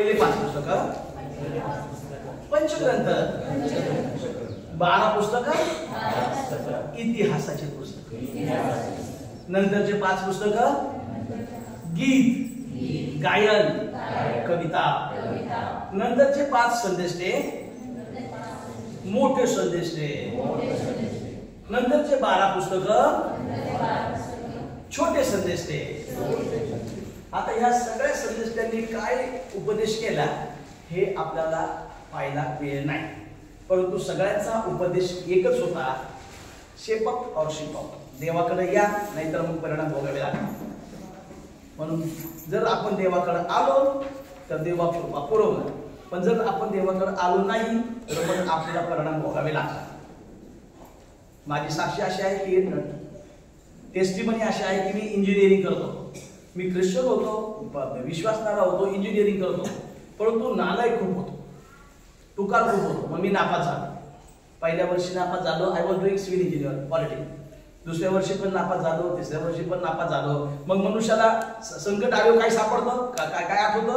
पहिले 5 पुस्तक, पंचग्रंथ 12 पुस्तक, इतिहासाचे पुस्तक, नंतरचे 5 पुस्तक गीत, गायन, कविता, नंतरचे 5 संदेश मोठे संदेश, नंतरचे 12 पुस्तक छोटे संदेश. आता ह्या सगळ्या संदेशांनी काय उपदेश केला हे आपल्याला पाहायला वेळ नाही, परंतु सगळ्यांचा उपदेश एकच होता, शेपक और शिपक, देवाकडे या नाहीतर मग परिणाम भोगावे लागतात. म्हणून जर आपण देवाकडे आलो तर देवा कृपा पुरवणार, पण जर आपण देवाकडे आलो नाही तर मग आपल्याला परिणाम भोगावे लागतात. माझी साक्षी अशी आहे की टेस्टिमनी अशी आहे की मी इंजिनिअरिंग करतो, मी ख्रिश्चन होतो, विश्वासणारा होतो, इंजिनिअरिंग करतो, परंतु नालायक खूप होतो, टुकार खूप होतो. मग मी नापास झालो. पहिल्या वर्षी नापास झालो, I was doing civil engineer politics. दुसऱ्या वर्षी पण नापास झालो, तिसऱ्या वर्षी पण नापास झालो. मग मनुष्याला संकट आले काय सापडतं, काय आठवतं?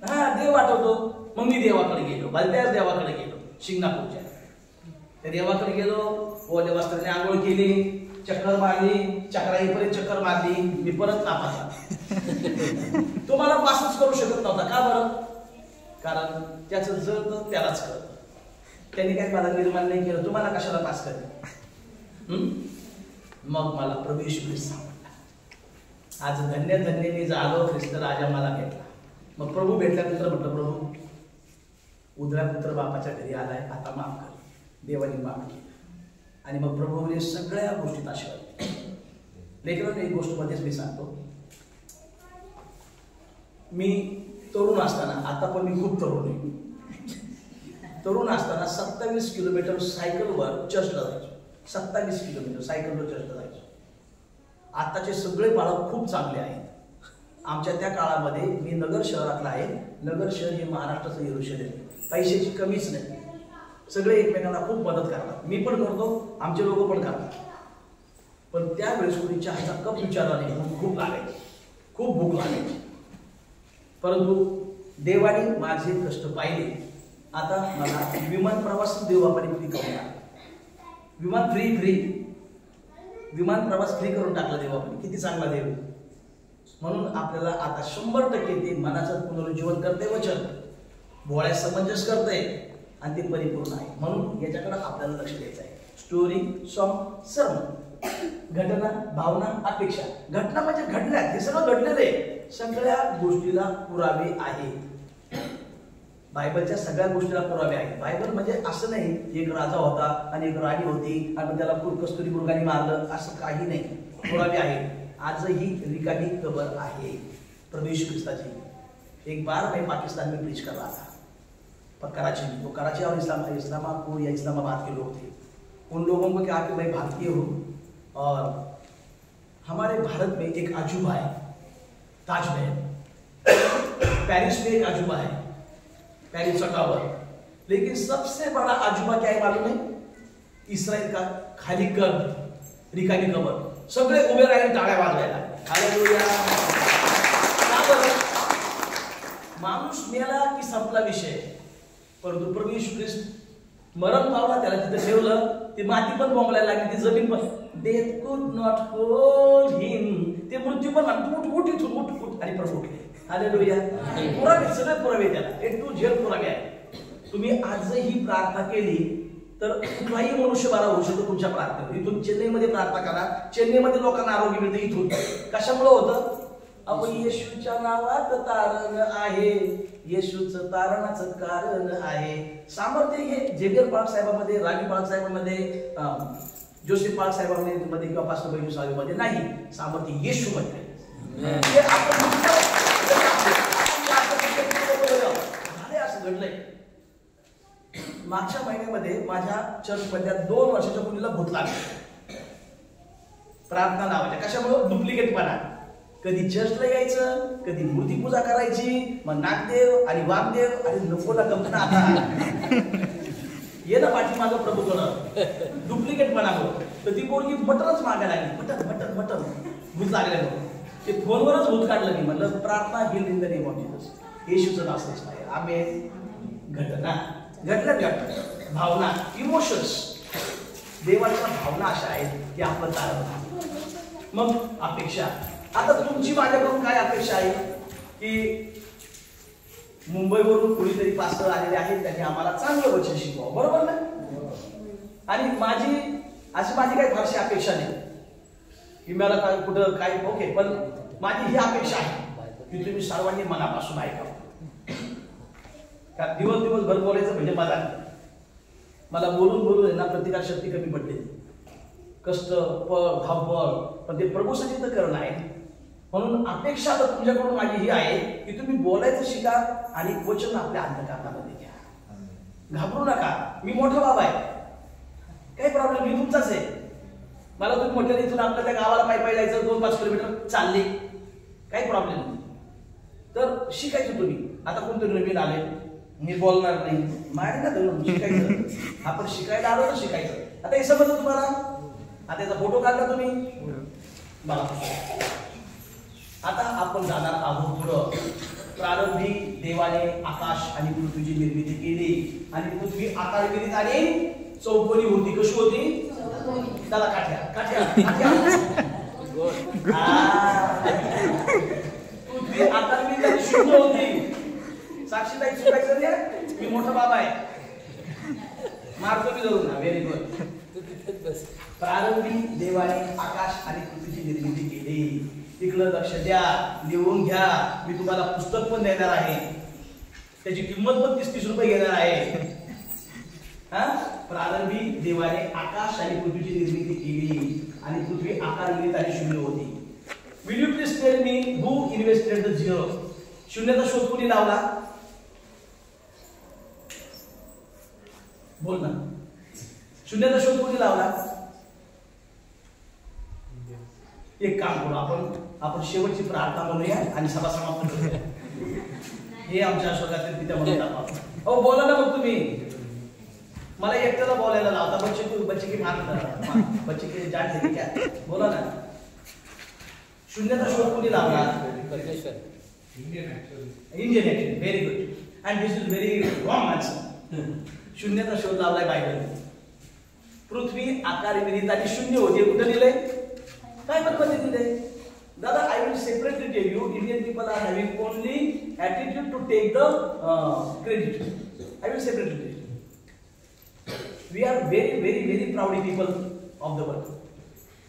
हा, देव आठवतो. मग मी देवाकडे गेलो, बलत्याच देवाकडे गेलो, शिंगणापूरच्या त्या देवाकडे गेलो, ओल्या वस्त्राने आंघोळ केली, चक्कर मारली, चक्राईपर्यंत चक्कर मारली, मी परत नापास झालो. तुम्हाला पासच करू शकत नव्हता. का बरं? कारण त्याचं जळत त्यालाच कळत. त्यांनी काय मला निर्माण नाही केलं, तुम्हाला कशाला पास करेल? मग मला प्रभू येशू ख्रिस्त सापडला. आज धन्य धन्य मी झालो, ख्रिस्त राजा मला भेटला. मग प्रभू भेटल्यानंतर म्हटलं, प्रभू उधळा पुत्र बापाच्या घरी आलाय, आता माफ कर. देवानी माफ केलं आणि मग प्रभूने सगळ्या गोष्टीत आशीर्वाद दिला. लेकरांना एक गोष्ट मध्येच मी सांगतो, मी तरुण असताना, आता पण मी खूप तरुण आहे, तरुण असताना 27 किलोमीटर सायकलवर चर्चला जायचो. 27 किलोमीटर सायकलवर चर्चला जायचो. आताचे सगळे बालक खूप चांगले आहेत. आमच्या त्या काळामध्ये मी नगर शहरातला आहे. नगर शहर हे महाराष्ट्राचं यरूशलेम, पैशाची कमीच नाही. सगळे एकमेकांना खूप मदत करतात, मी पण करतो, आमचे लोक पण करतात. पण त्यावेळेस कोणी चहाचा कप विचारला नाही, खूप लागायची, खूप भूक लागायची. परंतु देवाने माझे कष्ट पाहिले. आता मला विमान प्रवास देवापाने फ्री करून टाकला. विमान प्रवास फ्री करून टाकला देवापाने. किती चांगला देव. म्हणून आपल्याला आता 100% ते मनाचं पुनरुज्जीवन करते, वचन भोळ्या समंजस करते आणि ते परिपूर्ण आहे. म्हणून याच्याकडे आपल्याला लक्ष द्यायचं आहे. स्टोरी, सॉन्ग, सर्व घटना, भावना, अपेक्षा. घटना म्हणजे घडल्या, हे सगळं घडलेलं आहे. सगळ्या गोष्टीला पुरावे आहेत. बायबलच्या सगळ्या गोष्टीला पुरावे आहेत. बायबल म्हणजे असं नाही एक राजा होता आणि एक राणी होती आणि त्याला कस्तुरी मृगाने मारलं, असं काही नाही. पुरावे आहेत. आजही रिकामी कबर आहे प्रभू यीशु ख्रिस्ताची. एक बार मैं पाकिस्तान में प्रीच कर रहा था, पर कराची में, तो कराची और इस्लामाबाद या इस्लामाबाद के लोग थे. उन लोगों को क्या कि मैं भारतीय हूँ और हमारे भारत में एक अजूबा है, ताजमहल. पेरिस में एक अजूबा है, पेरिस का टावर. लेकिन सबसे बड़ा अजूबा क्या है मालूम है? इस्रायल का खाली कब्र, रिकामी कबर. सगळे उभे राहिले टाळ्या वाजवायला. हालेलुया. माणूस मेला की संपला विषय. परंतु प्रभू येशू ख्रिस्त मरण पावला, त्याला तिथे ठेवलं. ती माती पण बोंबलायला लागली, ती जमीन पण. डेथ कुड नॉट होल्ड हिम. ते मृत्यू पण उठ आणि प्रभू उठले. हालेलुया. पुरावे, सगळे पुरावे त्याला, A to Z पुरावे आहे. तुम्ही आजही प्रार्थना केली तर कुठलाही मनुष्य बरा होऊ शकतो तुमच्या प्रार्थनेवर. इथून चेन्नईमध्ये प्रार्थना करा, चेन्नईमध्ये लोकांना आरोग्य मिळतं. इथून कशामुळे होतं? अहो, येशूच्या नावात तारण आहे, येशूचं तारणाचं कारण आहे. सामर्थ्य हे जेवियर पाळक साहेबांमध्ये, रावी पाळक साहेबांमध्ये, जोसेफ पाळक साहेबांमध्ये किंवा पास्टर बैजू साहेबांमध्ये नाही. सामर्थ्य येशूमध्ये. असं घडलंय. मागच्या महिन्यामध्ये माझ्या चर्चमधल्या 2 वर्षाच्या मुलीला भूत लागले, प्रार्थना नावाच्या. कशामुळे? डुप्लिकेटपणा. कधी चर्चला यायचं, कधी मूर्तीपूजा करायची, मग नागदेव आणि वामदेव आणि नको ना गमना. आता ये ना पाठीमागं प्रभूकडं डुप्लिकेटपणा होतो. तर ती पोरगी मटनच मागायला लागली, मटन भूत लागल्यामुळे. ते फोनवरच भूत काढलं. मी म्हणलं प्रार्थना heal in the name of Jesus. येशूचं नाव असलंच पाहिजे. आमेन. घटना घटना भावना इमोशन्स. देवाच्या भावना अशा आहेत की आपण तारवतो. मग अपेक्षा. आता तुमची माझ्याकडून काय अपेक्षा आहे की मुंबईवरून कुणीतरी पास्टर आलेले आहेत, त्यांनी आम्हाला चांगलं वचन शिकवावं, बरोबर ना? आणि माझी काही फारशी अपेक्षा नाही की मला काय कुठं काय, ओके, पण माझी ही अपेक्षा आहे की तुम्ही सर्वांनी मनापासून ऐकावं. दिवसभर बोलायचं म्हणजे मला बोलून आहे ना प्रतिकार शक्ती कमी पडते. कष्ट पळ धावपळ, पण ते प्रभूसाठी तर करणं आहे. म्हणून अपेक्षा आता तुमच्याकडून माझी ही आहे की तुम्ही बोलायचं शिका आणि वचन आपल्या अंतःकरणामध्ये घ्या. घाबरू नका. मी मोठा बाबा आहे, काही प्रॉब्लेम, मी तुमचाच आहे. मला तुम्ही म्हटलं इथून आपल्या त्या गावाला पायी जायचं 2-5 किलोमीटर चालले, काही प्रॉब्लेम नाही. तर शिकायचं तुम्ही. आता कोणतरी नवीन आले, मी बोलणार नाही, माहिती ना धरून शिकायचं. आपण शिकायला आलो तर शिकायचं. आता हे समजलं तुम्हाला? आता याचा फोटो काढला तुम्ही बघा. आता आपण जाणार आहोत पुढं. प्रारंभी देवाने आकाश आणि पृथ्वीची निर्मिती केली आणि पृथ्वी आकारविरीत आणि चौकोनी होती. कशी होती? त्याला काठ्या पृथ्वी आकारविरीत आणि शून्य होती. साक्षीताई शिकायचं नाही, मी मोठा बाबा आहे, मारतो मी धरून ना. Very good. प्रारंभी देवाने आकाश आणि पृथ्वीची निर्मिती केली. तिकडं लक्ष द्या, लिहून घ्या. मी तुम्हाला पुस्तक पण देणार आहे, त्याची किंमत पण 30-30 रुपये घेणार आहे. प्रारंभी देवाने आकाश आणि पृथ्वीची निर्मिती केली आणि पृथ्वी आकारविरीत आणि शून्य होती. Will you please tell me who invested the zero? शून्याचा शोध कोणी लावला? बोल ना. शून्याचा शोध कोणी लावला? एक काम करू, आपण शेवटची प्रार्थना म्हणूया आणि सभा समाप्त करूया. हे आमच्या स्वर्गातील पिता म्हणून आपण. हो बोला ना. मग तुम्ही मला एकट्याला बोलायला लावता. बच्चे की मार बच्चे की जाट है क्या? बोला ना. शून्याचा शोध कोणी लावला? Indian actually. Very good. And this is very wrong answer. शून्याचा शोध लावलाय बायबलने. पृथ्वी आकारविरीत आणि शून्य होती. कुठे दिलंय? काय मध्ये दिलंय? दादा, I will separately tell you, Indian people are having only attitude to take the credit. I will separately tell you. We are very very very proud people of the world.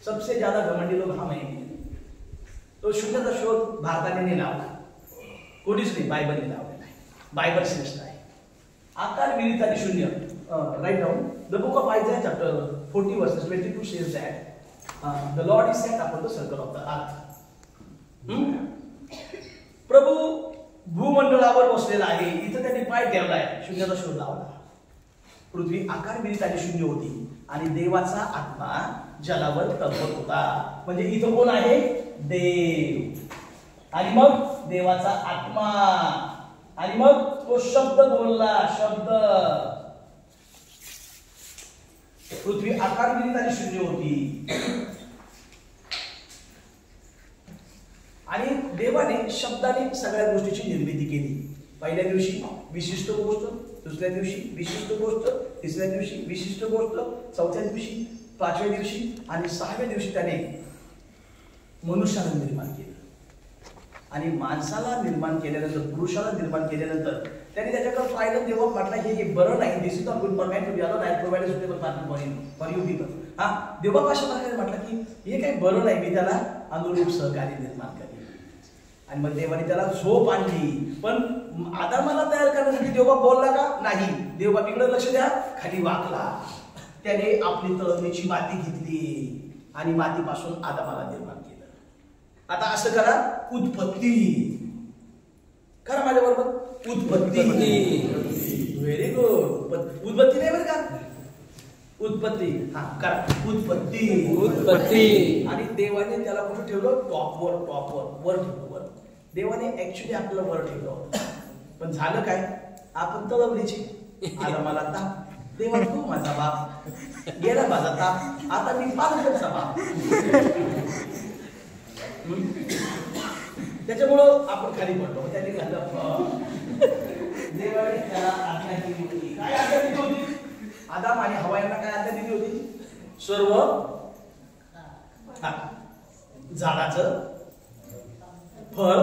सबसे ज्यादा घमंडी लोग हम हैं. तो शून्याचा शोध भारताने नाही लावला, कोणीच नाही, बायबलने लावलेला आहे. बायबल श्रेष्ठ आहे. आकारविरीत आणि शून्य. Write down the book of Isaiah chapter 40 verses 22 says that the Lord is set upon the circle of the earth. प्रभू भूमंडळावर बसलेला आहे. इथं त्यांनी पाय ठेवलाय. शून्याचा शोध लावला. पृथ्वी आकारविरीत आणि शून्य होती आणि देवाचा आत्मा जलावर तळपत होता. म्हणजे इथं कोण आहे? देव. आणि मग देवाचा आत्मा. आणि मग तो शब्द बोलला. शब्द. पृथ्वी आकारविरीत आणि शून्य होती आणि देवाने शब्दाने सगळ्या गोष्टीची निर्मिती केली. पहिल्या दिवशी विशिष्ट गोष्ट, दुसऱ्या दिवशी विशिष्ट गोष्ट, तिसऱ्या दिवशी विशिष्ट गोष्ट, चौथ्या दिवशी, पाचव्या दिवशी आणि 6व्या दिवशी त्याने मनुष्याला निर्माण केलं. आणि माणसाला निर्माण केल्यानंतर, पुरुषाला निर्माण केल्यानंतर त्याने त्याच्याकडे पाहिलं. तेव्हा म्हटलं हे बरं नाही. This is not good for man to be alone. I provide a suitable partner for you people. देवा अशा प्रकारे म्हटलं की हे काही बरं नाही, मी त्याला अनुरूप सहकारी निर्माण करेन. आणि मग देवाने त्याला झोप आणली. पण आदामाला तयार करण्यासाठी देवा बोलला का? नाही. देवा इकडे लक्ष द्या, खाली वाकला. त्याने आपली तळमळीची माती घेतली आणि मातीपासून आदामाला निर्माण केलं. आता असं करा, उत्पत्ती करा माझ्या बरोबर. उत्पत्ती. Very good. उत्पत्ती नाही बरं का? उत्पत्ती. करा. उत्पत्ती. आणि देवाने त्याला कुठं ठेवलं? टॉपवर. वर ठेवलं. वर. देवाने ऍक्च्युली आपल्याला वर ठेवलं होतं. पण झालं काय? आपण तळमळीची. आदामाला ताप. देवा तू माझा बाप, गेला माझा ताप, आता मी पालकाचा बाप. त्याच्यामुळं आपण खाली पडलो. त्यांनी घातलं आदाम आणि हवा यांना काय आज्ञा दिली होती? सर्व झाडाचं फळ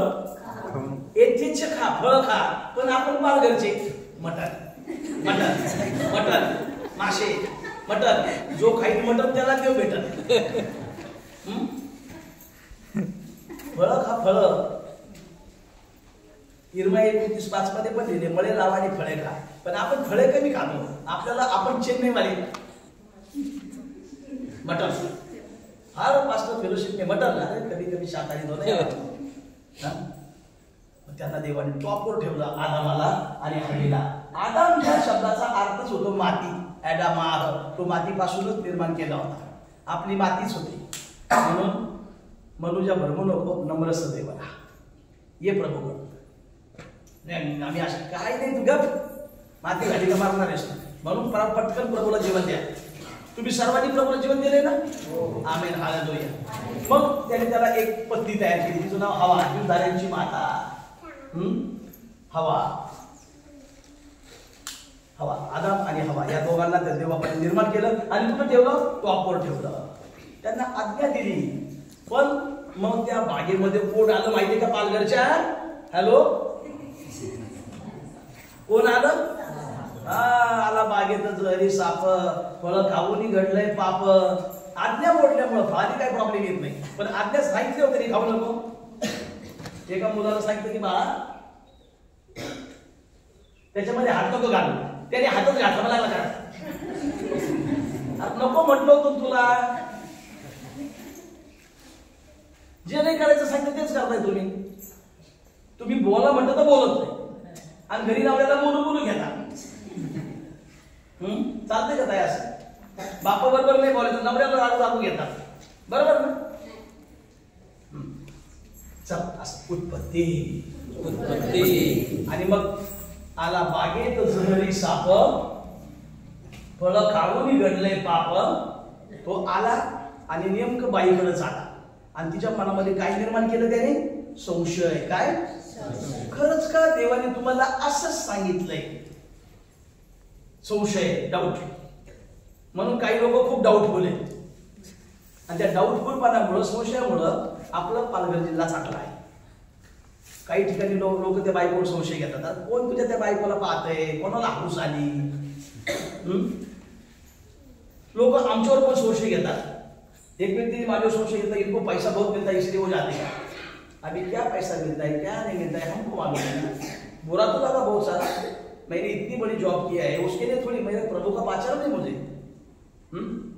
येथेच खा, फळ खा, पण आपण पालघरचे मटण मटण मटण मासे मटण, जो खाईल मटण त्याला देव भेटल. फळ खा, फळ. इरमा 29:5 मध्ये पण लिहिले मळे लावा आणि फळे खा, पण आपण फळे कमी खातो. आपल्याला आपण चेन्नईवाले मटन फार पास्टर फेलोशिप में मटन कधी कधी शाकाहारी दोन त्यांना देवाने टॉपवर ठेवला आदामाला आणि हवीला. आदाम या शब्दाचा अर्थच होतो माती. ॲडामाह, तो मातीपासूनच निर्माण केला होता. आपली मातीच होती. म्हणून मनुजा भरमू नको, नम्रस देवाला ये प्रभू. आम्ही अशा काय नाही, तू गप माती घाली का मारणार आहेस. म्हणून पटकन प्रभूला जीवन द्या. तुम्ही सर्वांनी प्रभूला जीवन दिले ना? आमेन, हालेलुया. मग त्याने त्याला एक पत्नी तयार केली, तिचं नाव हवा, जीवधाऱ्यांची माता. हवा हवा आदाम आणि हवा या दोघांना त्या देवाने निर्माण केलं आणि कुठं ठेवलं? टॉपवर ठेवलं. त्यांना आज्ञा दिली. पण मग त्या बागेमध्ये कोण आलं माहितीये का? पालघरच्या हॅलो कोण आलं? आला बागेतच घरी साप, फळं खाऊन घडलंय पाप. आज्ञा मोडल्यामुळं फारी काही प्रॉब्लेम येत नाही, पण आज्ञा सांगितली होती खाऊ नको. एका मुलाला सांगितलं की बाळा त्याच्यामध्ये हात नको घालू, त्याने हातच घातला. मला लागला नको म्हटलं होतं तुला. जे नाही करायचं सांगितलं तेच करताय तुम्ही. तुम्ही बोला म्हटलं तर बोलत नाही आणि घरी लावल्याला बोलू घेता. चालतंय का ताई असं? बापा बरोबर नाही बोलायचं, नवऱ्याला रागू घेतात. बरोबर ना? चल असं उत्पत्ती आणि मग आला बागेत जहरी साप, फळ खाऊन घडलंय पाप. तो आला आणि नेमकं बाईकडेच आला आणि तिच्या मनामध्ये काय निर्माण केलं त्याने? संशय. काय? खरंच का देवाने तुम्हाला असंच सांगितलंय? संशय, डाऊट. म्हणून काही लोक खूप डाऊटफुल आहेत आणि त्या डाऊटफुलपणामुळं, संशयामुळं आपलं पालघर जिल्हा चांगला आहे. काही ठिकाणी लोक त्या बायकोवर संशय घेतात. कोण तुझ्या त्या बायकोला पाहतंय, कोणाला हाऊस आली. लोक आमच्यावर पण संशय घेतात. एक व्यक्ती माझ्यावर संशय घेता, इनको पैसा बहुत मिलता है इसलिए वो जाते हैं. अभी क्या पैसा मिलता है, क्या नहीं मिलता है, हमको मालूम है. बुरा तो लगा बहुत सारा. मैंने इतनी बड़ी जॉब किया है, उसके लिए थोड़ी मेरे प्रभु का पाचार नहीं मुझे.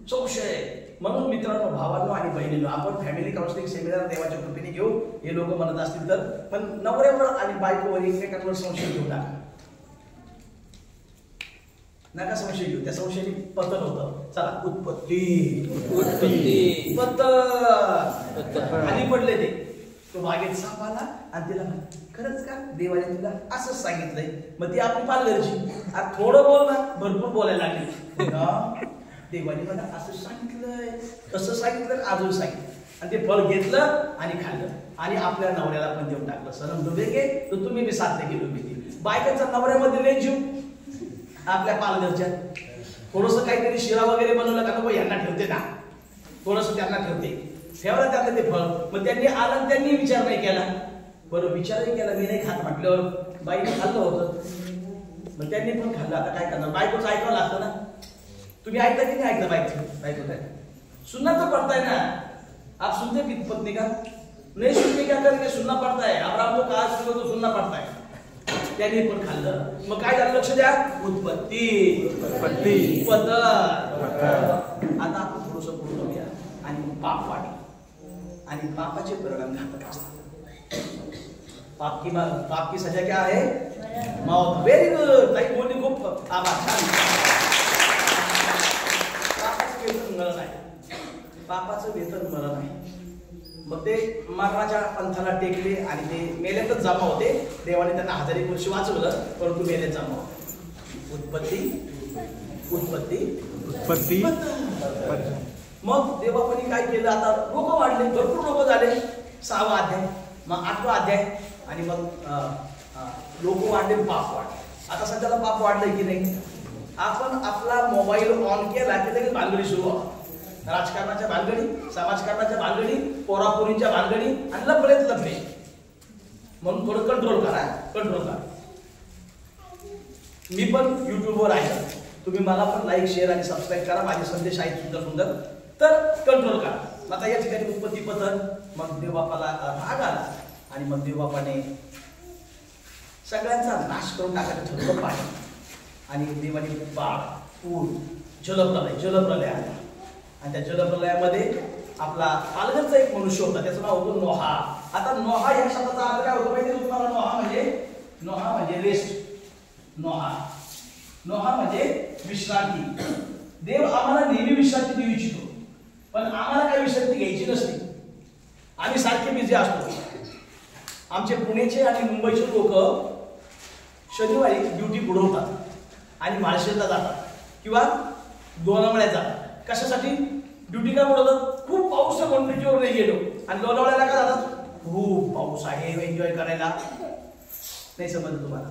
संशय. म्हणून मित्रांनो, भावांनो आणि बहिणींनो, आपण फॅमिली काउन्सिलिंग सेमिनार देवाच्या कृपेने घेऊ. हे लोक म्हणत असतील तर, पण नवऱ्यावर आणि बायकोवर एकमेकांवर संशय घेऊ नका संशय घेऊ. त्या संशयाने पतन होतं. चला उत्पत्ती आणि पडले ते. तो बागेत साप आला आणि तिला खरंच का देवाने तुला असंच सांगितलंय? मग ती आपली पालघरची. थोडं बोल ना, भरपूर बोलायला लागली. देवाने मला असं सांगितलंय, कसं सांगितलं, अजून सांगितलं. आणि ते फळ घेतलं आणि खाल्लं आणि आपल्या नवऱ्याला पण देऊन टाकलं. सनम डुबेगे तो तुम्ही बी साध्य केलं मी. बायकांचा नवऱ्यामध्ये लय जीव. आपल्या पालघरच्या थोडस काहीतरी शिरा वगैरे बनवलं का नको यांना ठेवते ना, थोडस त्यांना ठेवते. ठेवलं त्यांना ते फळ. मग त्यांनी आलं, त्यांनी विचार नाही केला. बरं, विचारही केला, मी नाही खात म्हटल्यावर बाईने खाल्लं होतं. मग त्यांनी पण खाल्लं. आता काय करणार? बायकोच ऐकावं लागतं ना. तुम्ही ऐकता की नाही ऐकता? बायको काय सुनना तो पड़ता है ना. आप सुनते पत्नी का? नहीं सुनने क्या करके सुनना पड़ता है. अब्राहम को कहा सुनो तो सुनना पड़ता है. त्यांनी पण खाल्लं. मग काय झालं? लक्ष द्या. उत्पत्ती आता आपण थोडस पुढे जाऊया. आणि पाप वाढ आणि पापाचे परिणाम घातक असतात. पाप की सजा क्या है? मौत. व्हेरी गुड ताई, बोलली खूप आभार. मरण आहे. पापाचं वेतन मरण आहे. मग ते मरणाच्या पंथाला टेकले आणि ते मेल्यातच जमा होते. देवाने त्यांना 1000 वर्ष वाचवलं, परंतु मेल्यात जमा होते. उत्पत्ती. मग देवापणी काय केलं? आता लोक वाढले, भरपूर लोक झाले. 6वा अध्याय, मग 8वा अध्याय आणि मग लोक वाढले, पाप वाढले. आता सध्याला पाप वाढलंय की नाही? आपण आपला मोबाईल ऑन केला की लगेच भानगडी सुरू होतात. राजकारणाच्या भानगडी, समाजकारणाच्या भानगडी, पोरापोरींच्या भानगडी आणि लफडेच लफडे. म्हणून थोडं कंट्रोल करा, कंट्रोल करा. मी पण युट्यूबवर आहे, तुम्ही मला पण लाईक शेअर आणि सबस्क्राईब करा. माझे संदेश आहेत सुंदर सुंदर, तर कंट्रोल करा. आता या ठिकाणी उत्पत्ती पतन, मग देवबापाला राग आला आणि मग देवबापाने सगळ्यांचा नाश करून टाकायचं ठरवलं पाणी. आणि देवाने बाळ, पूर, जलप्रलय आला. आणि त्या जलप्रलयामध्ये आपला पालघरचा एक मनुष्य होता, त्याचं नाव होतं नोहा. आता नोहा या शब्दाचा अर्थ काय होतो माहिती तुम्हाला? नोहा म्हणजे रेस्ट. नोहा म्हणजे विश्रांती. देव आम्हाला नेहमी विश्रांती देऊ इच्छितो, पण आम्हाला काही विश्रांती घ्यायची नसते. आम्ही सारखे बिझी असतो. आमचे पुण्याचे आणि मुंबईचे लोक शनिवारी ड्युटी बुडवतात आणि माळशेरला जातात किंवा लोणावळ्यात जातात. कशासाठी ड्युटी काय बुडवतात? खूप पाऊस आहे म्हणून ड्युटीवर नाही गेलो. आणि लोणावळ्याला का जातात? खूप पाऊस आहे, एन्जॉय करायला. नाही समजलं तुम्हाला?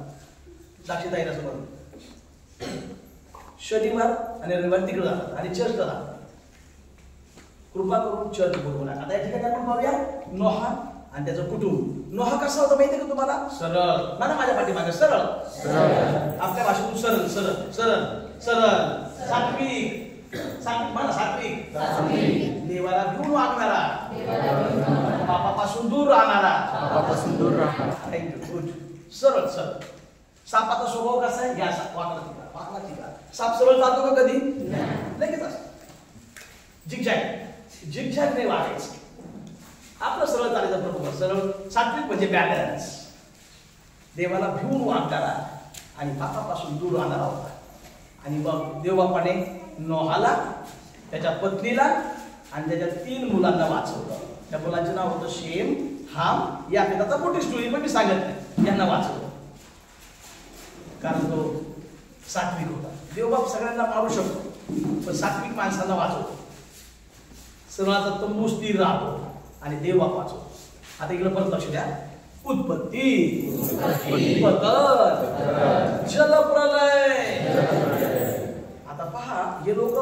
दाखवता येईल समज. शनिवार आणि रविवार तिकडे जातात आणि चर्चला जातात. कृपा करून चर्च बोलवू नका. आता या ठिकाणी आपण पाहूया नोहा आणि त्याचं कुटुंब. नोहा कसा होता माहिती का तुम्हाला? सरळ. ना माझ्या पाठीमागे सरळ. आपल्या भाषेतून सरळ सरळ सरळ सरळ. सात्विक. सात्विक. देवाला भिवून वागणारा, पापापासून दूर राहणारा. थँक्यू. गुड. सरळ सरळ. सापाचा स्वभाव कसा आहे? या वाकला तिकडा. साप सरळ चालतो का कधी? लगेच असतो. झिगझॅग नाही वागायचं. आपलं सरळ चालायचं बरोबर. सरळ सात्विक म्हणजे बॅलन्स. देवाला भिवून वागणारा आणि पापापासून दूर राहणारा होता. आणि मग देवबापाने नोहाला, त्याच्या पत्नीला आणि त्याच्या 3 मुलांना वाचवलं. त्या मुलांचे नाव होतं शेम, हाम. या पिताचा मोठी स्टोरी पण मी सांगत नाही. यांना वाचवलं कारण तो सात्विक होता. देवबाप सगळ्यांना मारू शकतो, पण सात्विक माणसांना वाचवतो. सर्वांचा तंबू स्थिर राहतो आणि देवबाप वाचवतो. आता इकडे परत लक्ष द्या. उत्पत्ती, पतन, जलप्रलय. आता पहा, हे लोक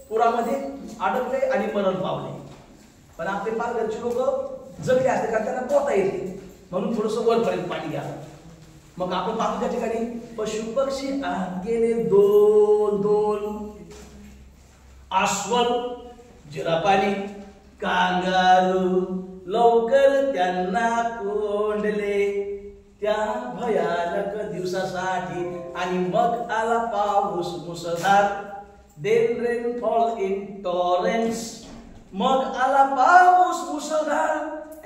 पुरामध्ये अडकले आणि मरण पावले. पण आपले पालघरचे लोक जगले असते कारण त्यांना पोहता येते, म्हणून थोडस वरपर्यंत पाणी घ्या. मग आपण पाहतो त्या ठिकाणी पशु पक्षी गेले 2 अस्वल, जिरापाणी, कांगारू लवकर त्यांना कोंडले त्या भयानक दिवसासाठी. आणि मग आला पाऊस मुसळधार. Then rain fall in torrents. मग आला पाऊस मुसळधार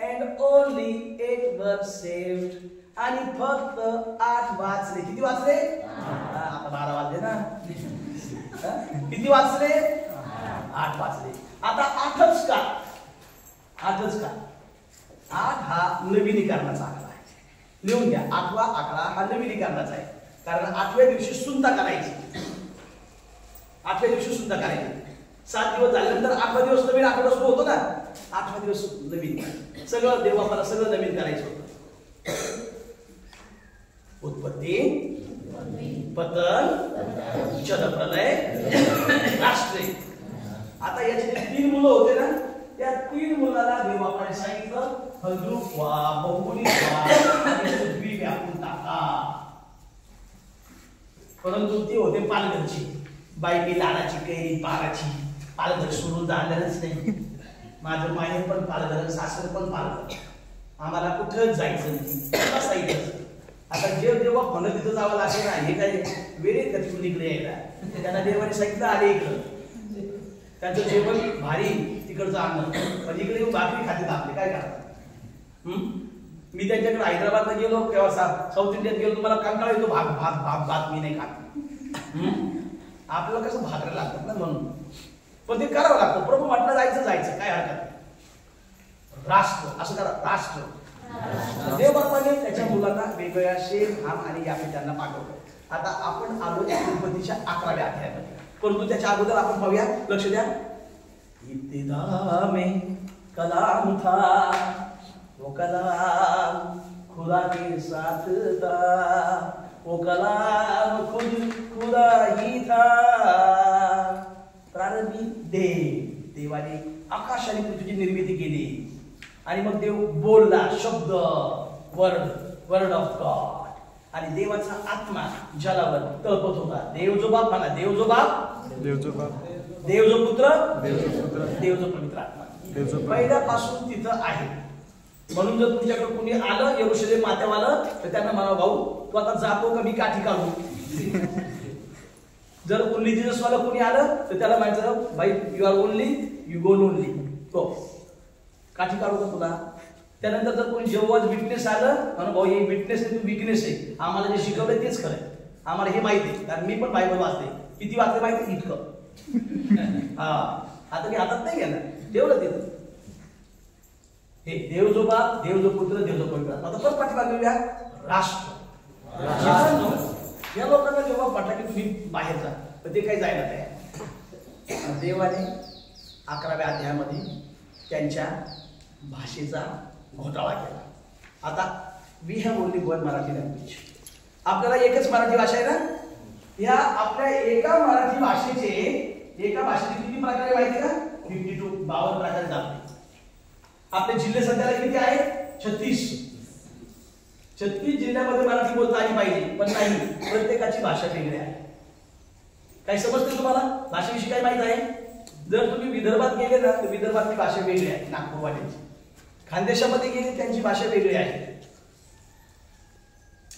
and only 8 were saved. आणि फक्त 8 वाचले. किती वाचले? आता 12 वाजले ना. किती वाचले? 8 वाचले. आता 8च का? 8 हा नवीनीकरणाचा आकडा आहे. लिहून घ्या. 8वा आकडा हा नवीनीकरणाचा आहे. कारण 8व्या दिवशी सुंता करायची. 8व्या दिवशी सुंता करायची. 7 दिवस झाल्यानंतर 8वा दिवस नवीन आठवडा सुरू होतो ना. 8वा दिवस नवीन. सगळं देवबापाला सगळं नवीन करायचं होतं. उत्पत्ती, पतन, जलप्रलय, राष्ट्रे. आता याचे 3 मुलं होते ना, त्या 3 मुलाला देवबापाने सांगितलं फलद्रूप व्हा, बहुगुणी व्हा आणि पृथ्वी व्यापून टाका. परंतु ते होते पालघरची. बायकी लाडाची, कैरी पाराची. पालघर सोडून झालेलंच नाही. माझं माहेर पण पालघर, सासर पण पालघर. आम्हाला कुठंच जायचं नाही, बसायचं. आता जे जेव्हा म्हणत तिथं जावं लागेल ना, हे काय वेळेत का तिकडून इकडे यायला. त्यांना देवाने सांगितलं आले इकडं. त्यांचं जेवण भारी तिकडचं अन्न, पण इकडे येऊन भाकरी खाते आपले काय करतात. मी त्यांच्याकडे हैदराबादला गेलो किंवा साऊथ इंडियात गेलो, तुम्हाला कंटाळा येतो. भात भात भात भात मी नाही खात. आपल्याला कसं भाकऱ्या लागतात ना, म्हणून. पण ते करावं लागतं. प्रभू म्हटलं जायचं काय हरकत. राष्ट्र असं करा. राष्ट्र. देवबापाने त्याच्या मुलांना वेगवेगळ्या शेम, हाम आणि याफेत त्यांना पाठवलं. आता आपण आलो उत्पत्तीच्या 11व्या अध्यायामध्ये. परंतु त्याच्या अगोदर आपण पाहूया. लक्ष द्या. इब्तिदा में कलाम था, वो कलाम खुदा के साथ था, वो कलाम खुद खुदा ही था, निर्मिती केली आणि मग देव बोलला, शब्द, वर्ड ऑफ गॉड, आणि देवाचा आत्मा जलावर तळपत होता. देव जो बाप म्हणा, देव जो बाप, देव जो पुत्र, देव जो पवित्र आत्मा पहिल्यापासून तिथं आहे. म्हणून जर तुमच्याकडे कोणी आलं यरूशलेम माथ्यावालं तर त्यांना म्हणा, भाऊ तू आता जातो का मी काठी काढू. जर ओनली जीसस वाला कोणी आलं तर त्याला म्हणायचं, भाई you are only, you go only, तो काठी काढू का तुला. त्यानंतर जर कोणी जेव्हा विटनेस आलं म्हणून, भाऊ हे विटनेस आहे, तू विकनेस आहे, आम्हाला जे शिकवलंय तेच खरंय, आम्हाला हे माहिती आहे, कारण मी पण बायबल वाचते. किती वाचते माहिती, इतकं. हा, आता मी हातात नाही गेला, ठेवलं तिथं. हे देव जो बाप, देव जो पुत्र, देव जो पवित्र. आता परत पाठीमागे राष्ट्र. या लोकांना जेव्हा वाटलं की तुम्ही बाहेर जा, तर ते काही जायला तयार. देवाने 11व्या अध्यायामध्ये त्यांच्या भाषेचा घोटाळा केला. आता we have only one Marathi language. आपल्याला एकच मराठी भाषा आहे ना. ह्या आपल्या एका मराठी भाषेचे, एका भाषेचे किती प्रकारे माहिती का, 52 प्रकारे जाते. आपले जिल्हे सध्याला किती आहेत, 36 जिल्ह्यामध्ये मराठी बोलता आली पाहिजे, पण नाही, प्रत्येकाची भाषा वेगळी आहे. काही समजते तुम्हाला भाषेविषयी काय माहित आहे. जर तुम्ही विदर्भात गेले ना तर विदर्भातली भाषा वेगळी आहे, नागपूरवाल्यांची. खानदेशामध्ये गेले त्यांची भाषा वेगळी आहे.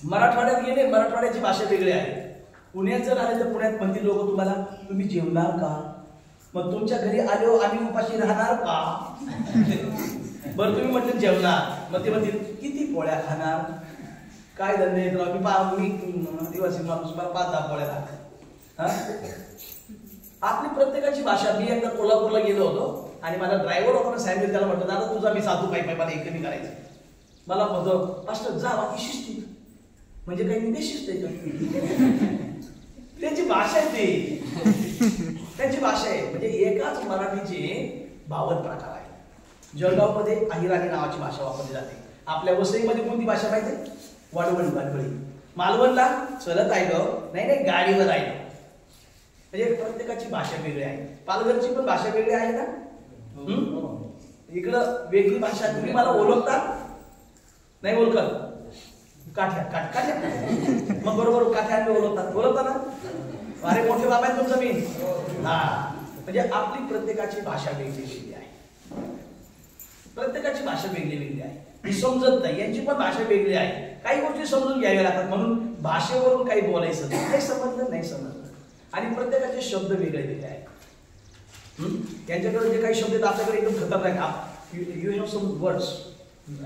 मराठवाड्यात गेले मराठवाड्याची भाषा वेगळी आहे. पुण्यात जर आले तर पुण्यात म्हणतील लोक तुम्हाला, तुम्ही जेवणार का, मग तुमच्या घरी आलो आम्ही उपाशी राहणार का. बरं तुम्ही म्हटलं जेवणार, मग ते म्हणतील किती पोळ्या खाणार, काय धंदे, मी दिवसी माणूस, मला 5-10 पोळ्या लागतात. आपली प्रत्येकाची भाषा. मी एकदा कोल्हापूरला गेलो होतो आणि मला ड्रायव्हर होता, सांगितलं, त्याला म्हटलं दादा तुझा मी साधू पायी मला एक कमी करायचं. मला म्हणतो पास्टर जा बाकी शिस्तीत. म्हणजे काही बेशिस्त आहे. त्यांची भाषा आहे ती, त्यांची भाषा आहे. म्हणजे एकाच मराठीचे 52 प्रकार आहे. जळगावमध्ये अहिराणी नावाची भाषा वापरली जाते. आपल्या वसईमध्ये कोणती भाषा पाहिजे, वाडवळी. मालवणला चलत आलो, नाही गाडीवर आलो. म्हणजे प्रत्येकाची भाषा वेगळी आहे. पालघरची पण भाषा वेगळी आहे ना. इकडं वेगळी भाषा. तुम्ही मला ओळखता नाही, ओळखत काठ्या मग बरोबर काठ्या ओळखता ना. अरे मोठे बाबा आहे तुमचं मी. हा, म्हणजे आपली प्रत्येकाची भाषा वेगळी आहे. प्रत्येकाची भाषा वेगळी आहे. ही समजत नाही, यांची पण भाषा वेगळी आहे. काही गोष्टी समजून घ्याव्या लागतात. म्हणून भाषेवरून काही बोलायचं नाही समजलं. आणि प्रत्येकाचे शब्द वेगळे आहेत. त्यांच्याकडे जे काही शब्द आहेत आपल्याकडे एकदम खतरनाक. You have some words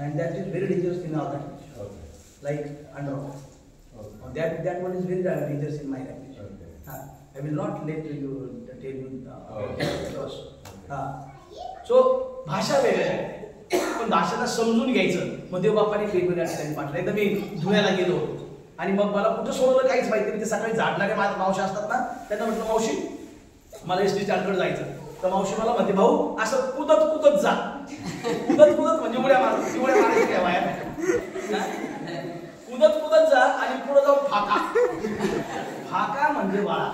and that is very dangerous in our language, like under. That one is very dangerous in my language. I will not let you tell you. So भाषा वेगळ्या आहे, पण भाषेला समजून घ्यायचं. मग देवबापाने वेगवेगळ्या ठिकाणी पाठवलं. एकदा मी धुळ्याला गेलो आणि मग मला कुठं सोडवलं काहीच माहिती नाही. ते सकाळी झाडणाऱ्या मावशी असतात ना, त्यांना म्हटलं मावशी मला एसटी स्टँडकडे जायचं. तर मावशी मला म्हणते भाऊ असं कुदत जा. कुदत म्हणजे उड्या मारायची काय वाया. कुदत जा आणि पुढे जाऊन फाका म्हणजे बाळा.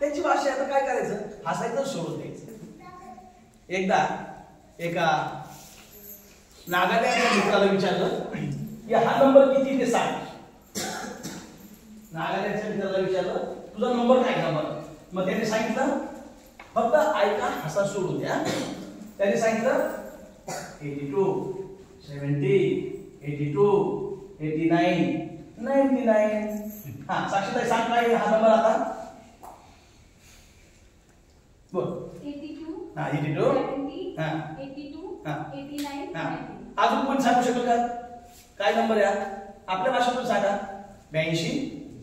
त्यांची भाषा. आता काय करायचं, हसायचं सोडून द्यायचं. एकदा एका नागालँडच्या मित्राला विचारलं की हा नंबर किती ते सांग. नागालँडच्या मित्राला विचारलं तुझा नंबर काय नंबर. मग त्याने सांगितलं फक्त ऐका, हसा सोडून द्या. त्याने सांगितलं 82, 70, 82, 89, 99. हा साक्षीताई सांग काय हा नंबर आता. बोल. 82, हा 82, 70, हा 82, हा 89, हा. 90. अजून कोण सांगू शकतो का काय नंबर आहे आपल्या भाषेतून सांगा. 82,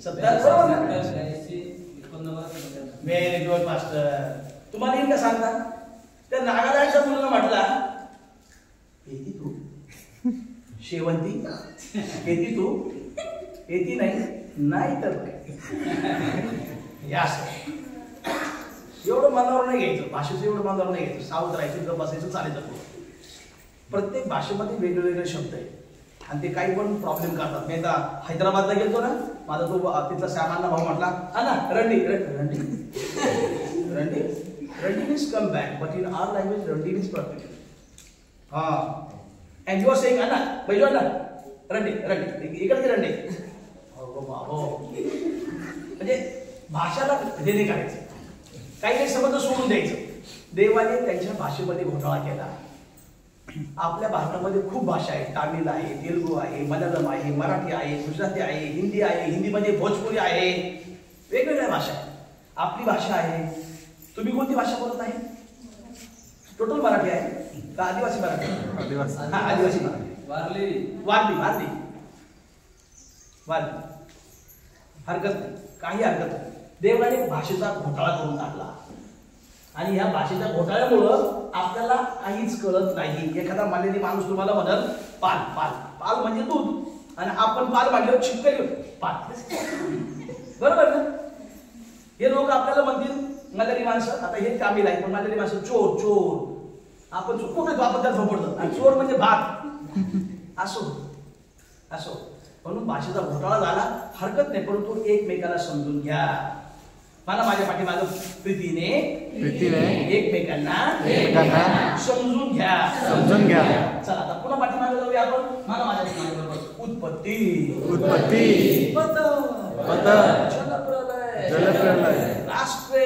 70 बरोबर ना. Very good master. तुम्हाला येईल का सांगता. त्या नागालँडच्या मुलाला म्हटला 82, शेवंती 82, 89 नाही तर एवढं मनावर नाही घ्यायचं. भाषेचं एवढं मनावर नाही घ्यायचं. सावध राहायचं, गप्प बसायचं, चालायचं. प्रत्येक भाषेमध्ये वेगवेगळे शब्द आहेत आणि ते काही पण प्रॉब्लेम करतात. मी आता हैदराबादला गेलो ना, माझा तो तिथला सामान्य भाऊ म्हटला हा ना रंडी means come back, but in our language रंडी means perfect. And you are saying, Anna, बैठो Anna, रंडे, इकडे रंडे. म्हणजे भाषाला देणे करायचं, काही संबंध सोडून द्यायचं. देवाने त्यांच्या भाषेमध्ये घोटाळा केला. आपल्या भारतामध्ये खूप भाषा आहेत. तामिळ आहे, तेलुगू आहे, मल्याळम आहे, मराठी आहे, गुजराती आहे, हिंदी आहे, हिंदीमध्ये भोजपुरी आहे, वेगवेगळ्या भाषा आहेत. आपली भाषा आहे. तुम्ही कोणती भाषा बोलत आहे? टोटल मराठी आहे का आदिवासी मराठी? आदिवासी मराठी. वारली हरकत नाही, काही हरकत नाही. देवाने भाषेचा घोटाळा करून टाकला आणि ह्या भाषेच्या घोटाळ्यामुळं आपल्याला काहीच कळत नाही. एखादा मानलेली माणूस तुम्हाला म्हणल पाल पाल पाल म्हणजे दूध, आणि आपण पाल मांडल्यावर चिपकली पाल, बरोबर ना? हे लोक आपल्याला म्हणतील मल्याळी माणसं, आता हे तामिळ आहे पण मल्याळी माणसं चोर चोर, आपण कुठे आपण त्यात झोपडतो, आणि चोर म्हणजे भात. असो म्हणून भाषेचा घोटाळा झाला, हरकत नाही, परंतु एकमेकाला समजून घ्या. मला माझ्या पाठीमागं प्रीतीने एकमेकांना समजून घ्या. चला आता पुन्हा पाठीमागे जाऊया आपण. मला माझ्या पाठीमागे उत्पत्ती जलप्रलय राष्ट्रे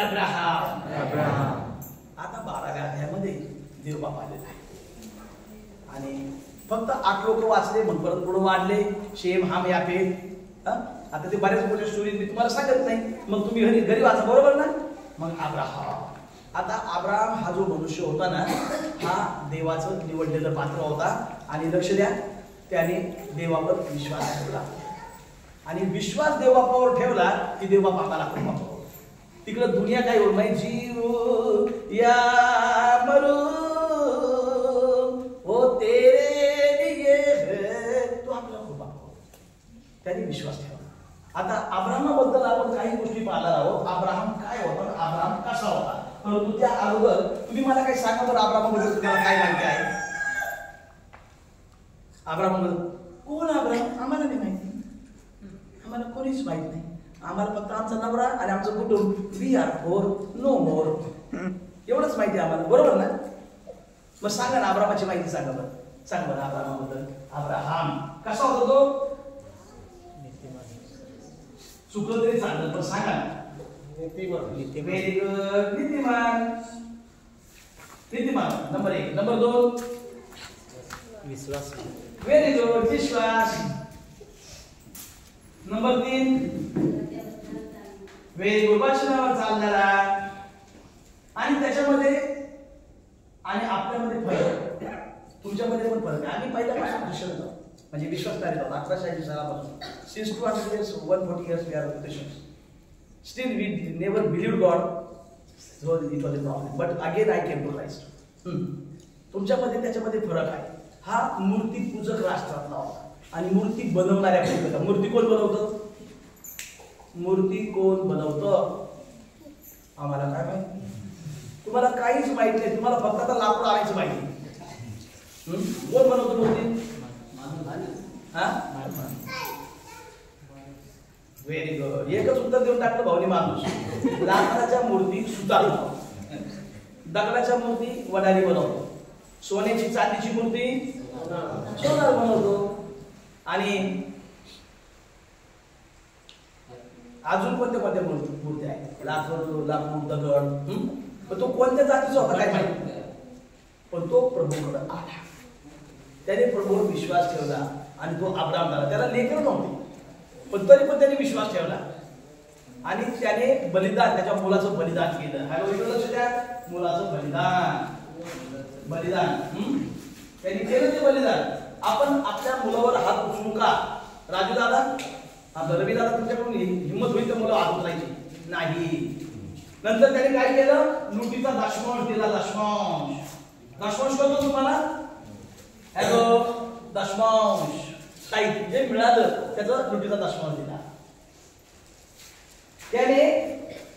अब्राहम. आता 12व्या अध्यायामध्ये देवबाप आलेला आहे आणि फक्त 8 लोक वाचले, मग परत पुढे वाढले. शेम, हाम, याफेत. आता ते बऱ्याच मोठ्या स्टोरी मी तुम्हाला सांगत नाही, मग तुम्ही घरी वाचा, बरोबर ना? मग अब्राहम. आता अब्राहम हा जो मनुष्य होता ना, हा देवाचं निवडलेलं पात्र होता. आणि लक्ष द्या, त्याने देवावर विश्वास ठेवला, आणि विश्वास देवबापावर ठेवला की देवबाप आम्हाला खूप तिकडे दुनिया काय होत नाही. जीव या मरू ओ तेरे लिए, तो आपला खूप त्याने विश्वास ठेवला. आता अब्राहमाबद्दल आपण काही गोष्टी पाहणार आहोत. अब्राहम काय होता, अब्राहम कसा होता, परंतु त्या अगोदर तुम्ही मला काही सांगा बरं, अब्राहमाबद्दल तुम्हाला काय माहिती आहे? अब्राहमाबद्दल कोण अब्राहम? आम्हाला नाही माहिती, आम्हाला कोणीच माहित नाही. आम्हाला फक्त आमचा नवरा आणि आमचं कुटुंब, वी आर फोर, नो मोर, एवढंच माहिती आहे आम्हाला, बरोबर ना? मग सांगा ना अब्राहमाची माहिती सांगा बरं. सांगा बरं अब्राहमाबद्दल. अब्राहम कसा होता तो? चुकलं तरी चाललं पण सांगा. व्हेरी गुड, नीतिमान नंबर 1. नंबर 2 विश्वास. व्हेरी गुड, विश्वास. नंबर 3 व्हेरी गुड, वचनावर चालणारा. आणि त्याच्यामध्ये आणि आपल्यामध्ये फरक, तुमच्यामध्ये पण फरक आहे. आम्ही पहिल्यापासून ख्रिश्चन होतो, म्हणजे विश्वासधारी होतो. 1880 सालापासून, since 200 years, 140 years we are Christians. Still we never believed God, so it was a problem. But again I came to Christ. तुमच्यामध्ये त्याच्यामध्ये फरक आहे. हा मूर्ती पूजक राष्ट्रातला होता आणि मूर्ती बनवणाऱ्या होता. मूर्ती कोण बनवतं? मूर्ती कोण बनवतं आम्हाला काय माहिती. तुम्हाला काहीच माहित नाही, तुम्हाला फक्त आता लाकूड आणायचं माहिती. कोण बनवतं मूर्ती? व्हेरी गुड, एकच उत्तर देऊन टाकलं भाऊनी माणूस. लाकडाच्या मूर्ती सुतार बनवतो, दगडाच्या मूर्ती वडारी बनवतो, सोन्याची चांदीची मूर्ती सोनार बनवतो, आणि अजून कोणत्या मूर्ती आहेत? लाकूड दगड. पण तो कोणत्या जातीचा होता काय माहिती, पण तो प्रभूकडे आला. त्याने प्रभूवर विश्वास ठेवला आणि तो अब्राहम झाला. त्याला लेकर नव्हते पण तरी पण त्याने विश्वास ठेवला आणि त्याने बलिदान, त्याच्या मुलाचं बलिदान केलं. हॅलो, लक्ष द्या, मुलाचं बलिदान त्यांनी केलं ते बलिदान. आपण आपल्या मुलावर हात उचलू का? राजू दादा, रवी दादा, तुमच्याकडून हिंमत होईल तर मुलं हात उचलायची नाही. नंतर त्याने काय केलं? लुटीचा दशमांश दिला. दशमांश करतो तुम्हाला? हॅलो, दशमांश काही जे मिळालं त्याचं लुटीचा दशमांश दिला. त्याने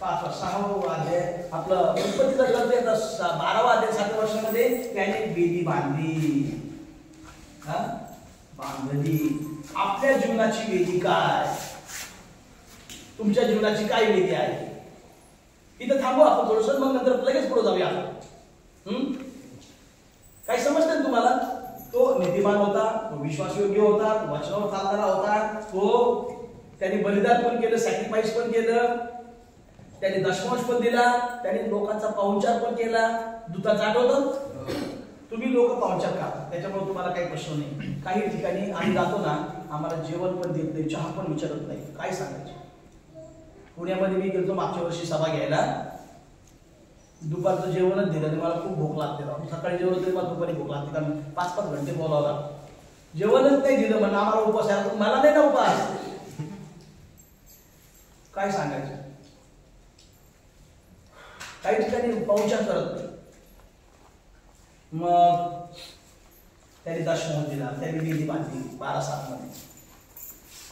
6वा अध्याय आपलं उत्पत्तीचा ग्रंथ येतं 12वा अध्याय 7व्या वर्षामध्ये त्याने बेदी बांधली. आपल्या जीवनाची वेदी काय? तुमच्या जीवनाची काय वेदी आहे? इथं थांबू आपण थोडंसं, मग नंतर लगेच पुढे जाऊया. काही समजतं ना तुम्हाला? तो नीतिमान होता, तो विश्वासयोग्य होता, तो वचनावर चालणारा होता, तो त्यांनी बलिदान पण केलं, सॅक्रिफाईस पण केलं, त्यांनी दशमांश पण दिला, त्यांनी लोकांचा पाहुणचार पण केला. दूताचं आठवतं? तुम्ही लोक पाहुणचार करा, त्याच्यामुळे तुम्हाला काही प्रश्न नाही. काही ठिकाणी आम्ही जातो ना, आम्हाला जेवण पण देत नाही, चहा पण विचारत नाही. काय सांगायचं? पुण्यामध्ये मी गेलो मागच्या वर्षी सभा घ्यायला, दुपारचं जेवणच दिलं आणि मला खूप भूक लागते. सकाळी जेवण तरी मला दुपारी भूक लागते, कारण 5-5 घंटे बोलावं लागतं. जेवणच नाही दिलं म्हणून आम्हाला उपवास आहे. मला नाही ना उपवास. काय सांगायचं? काही ठिकाणी पाहुणचार करत नाही. मग त्यांनी दशमोह दिला, त्यांनी विधी बांधली 12:7 मध्ये.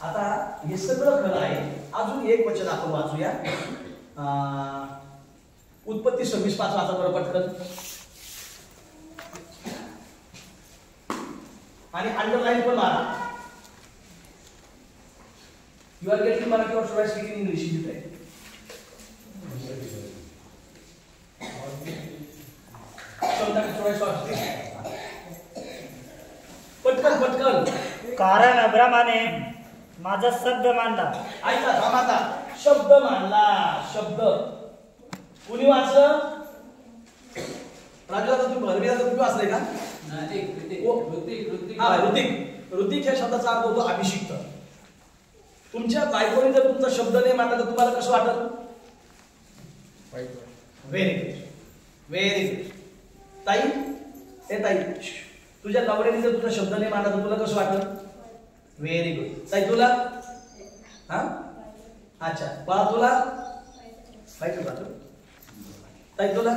आता हे सगळं खरं आहे. अजून एक वचन आपण वाचूया. उत्पत्ती 26:5 वाचा बरं पटकन. आणि अंडरलाईन पण मारा. यू आर गेटिंग मराठी और should I speak in English? Is it पटकन पटकन. कारण अब्रामाने माझा शब्द मानला. ऐका थांबा. शब्द मानला. शब्द कुणी वाचलं? राजूला तुम्ही भरविला तुम्ही वाचलंय का? ऋतिक ह्या शब्दाचा अर्थ होतो अभिषिक्त. तुमच्या बायकोने जर तुमचा शब्द नाही मानला तर तुम्हाला कसं वाटत? Very good, very good. ताई, हे ताई, तुझ्या नवऱ्याने जर तुझा शब्द नाही मानला तर तुला कसं वाटत? Very good. ताई तुला? हा, अच्छा. बाळा तुला? वाईट वाटत? ताई तुला?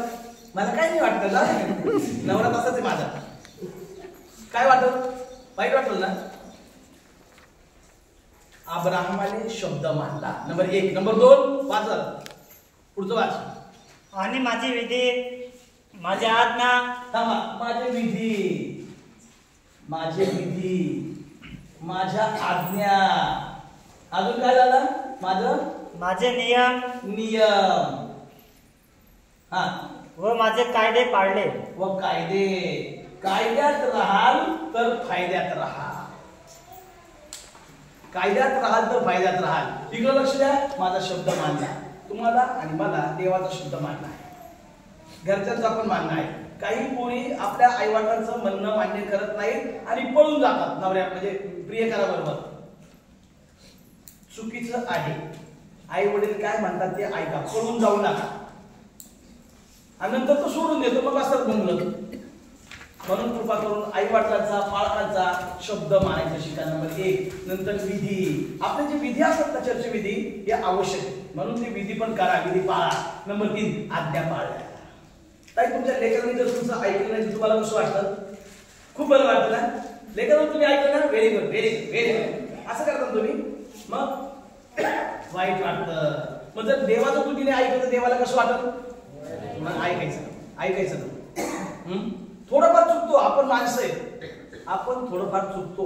मला काय नाही वाटत ना, नवरा तसाच आहे माझा. काय वाटत? वाईट वाटलं ना? अब्राहमाने शब्द मानला. नंबर 1. नंबर 2 वाचा, पुढचं वाच. आणि माझी विधी, माझ्या आज्ञा. थांबा. माझे विधी, माझे विधी, माझ्या आज्ञा. अजून काय झालं? माझे नियम, नियम. हा, व माझे कायदे पाळले. व कायदे. कायद्यात राहाल तर फायद्यात राहा. कायद्यात राहाल तर फायद्यात राहाल. इकडे लक्ष द्या. माझा शब्द मानला. तुम्हाला आणि मला देवाचा शब्द मानला आहे, घरच्यांचा पण मानणं आहे. काही पोरी आपल्या आईवडिलांचं म्हणणं मान्य करत नाहीत आणि पळून जातात नवऱ्या म्हणजे प्रियकराबरोबर. चुकीचं आहे. आई वडील काय म्हणतात ते ऐका, पळून जाऊ नका. आणि नंतर तो सोडून देतो, मग असतात गुंगलत. म्हणून कृपा करून आई वडिलांचा, पालकांचा शब्द मानायचा शिका. नंबर 1. नंतर विधी. आपले जे विधी असतात ना, चर्चे विधी, हे आवश्यक आहे. म्हणून ते विधी पण करा, विधी पाळा. नंबर 3. आज्ञा पाळल्या. ताई तुमच्या लेकरांनी जर तुमचं ऐकलं नाही, तुम्हाला कसं वाटतं? खूप बरं वाटतं ना? लेकरांनी तुम्ही ऐकलं ना, very good, very good, very good असं करता तुम्ही, मग वाईट वाटतं. मग जर देवाचं तुम्ही नाही ऐकलं तर देवाला कसं वाटतं? मग ऐकायचं. थोडंफार चुकतो, आपण माणसं आहे, आपण थोडंफार चुकतो,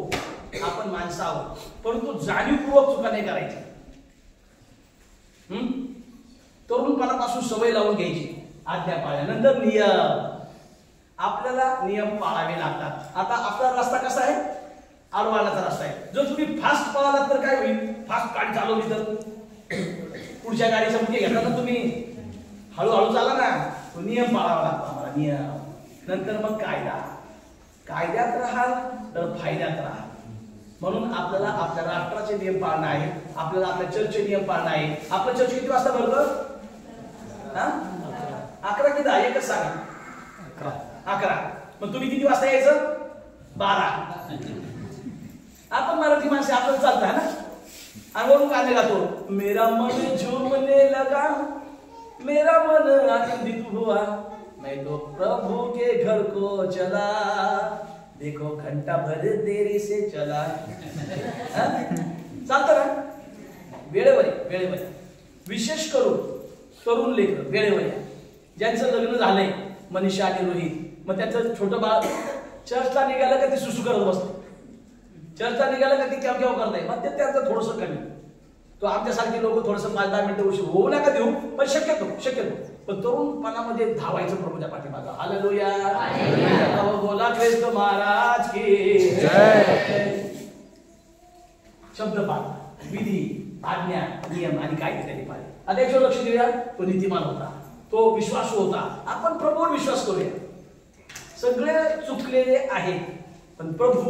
आपण माणसं आहोत, परंतु जाणीवपूर्वक चुका नाही करायची. तरुणपणापासून सवय लावून घ्यायची. आज्ञा पाळल्या. नंतर नियम. आपल्याला नियम पाळावे लागतात. आता आपला रस्ता कसा आहे? आडवाण्याचा रस्ता आहे. जर तुम्ही फास्ट पळालात तर काय होईल? फास्ट गाडी चालवली तर पुढच्या गाडीचा मुख्य घेता ना तुम्ही, हळूहळू चाला ना. तो नियम पाळावा लागतो आम्हाला, नियम. नंतर मग कायदा. कायद्यात राहाल तर फायद्यात राहाल. म्हणून आपल्याला आपल्या राष्ट्राचे नियम पाळणं आहे, आपल्याला आपल्या चर्चचे नियम पाळणं आहे. आपलं चर्च किती वाजता भरतं? 11 की 10? एकच सांगा. 11. मग तुम्ही किती वाजता यायचं? 12. आपण मराठी माणसे, आपल्याला चालतं है ना. आणि वरून गाणे गातो, मेरा मन झूमने लगा, मेरा मन आनंदित हुआ, मैं तो प्रभु के घर को चला, देखो घंटा भर देरी से चला. चालतं ना? वेळेवर. विशेष करून तरुण लेकर वेळेवर या. ज्यांचं लग्न झालंय, मनीषा आणि रोहित, मग त्याचं छोटं बाळ चर्चला निघालं का ते सुसू करत बसतं, चर्चला निघालं का ते केव्हा करताय, मग ते त्यांचं थोडंसं कमी. तो आमच्यासारखे लोक थोडंसं 5-10 मिनिटं उशीर होऊ नका देऊ, पण शक्यतो पण तरुणपणामध्ये धावायचं प्रभूच्या पाठीमागं. हालेलुया. बोला ख्रिस्त महाराज की जय. शब्दपाठ, विधी, आज्ञा, नियम आणि काय तरी पाहिजे. आता याच्यावर लक्ष देऊया. तो नीतिमान होता, तो विश्वासू होता. आपण प्रभूवर विश्वास करूया. सगळे चुकलेले आहेत पण प्रभू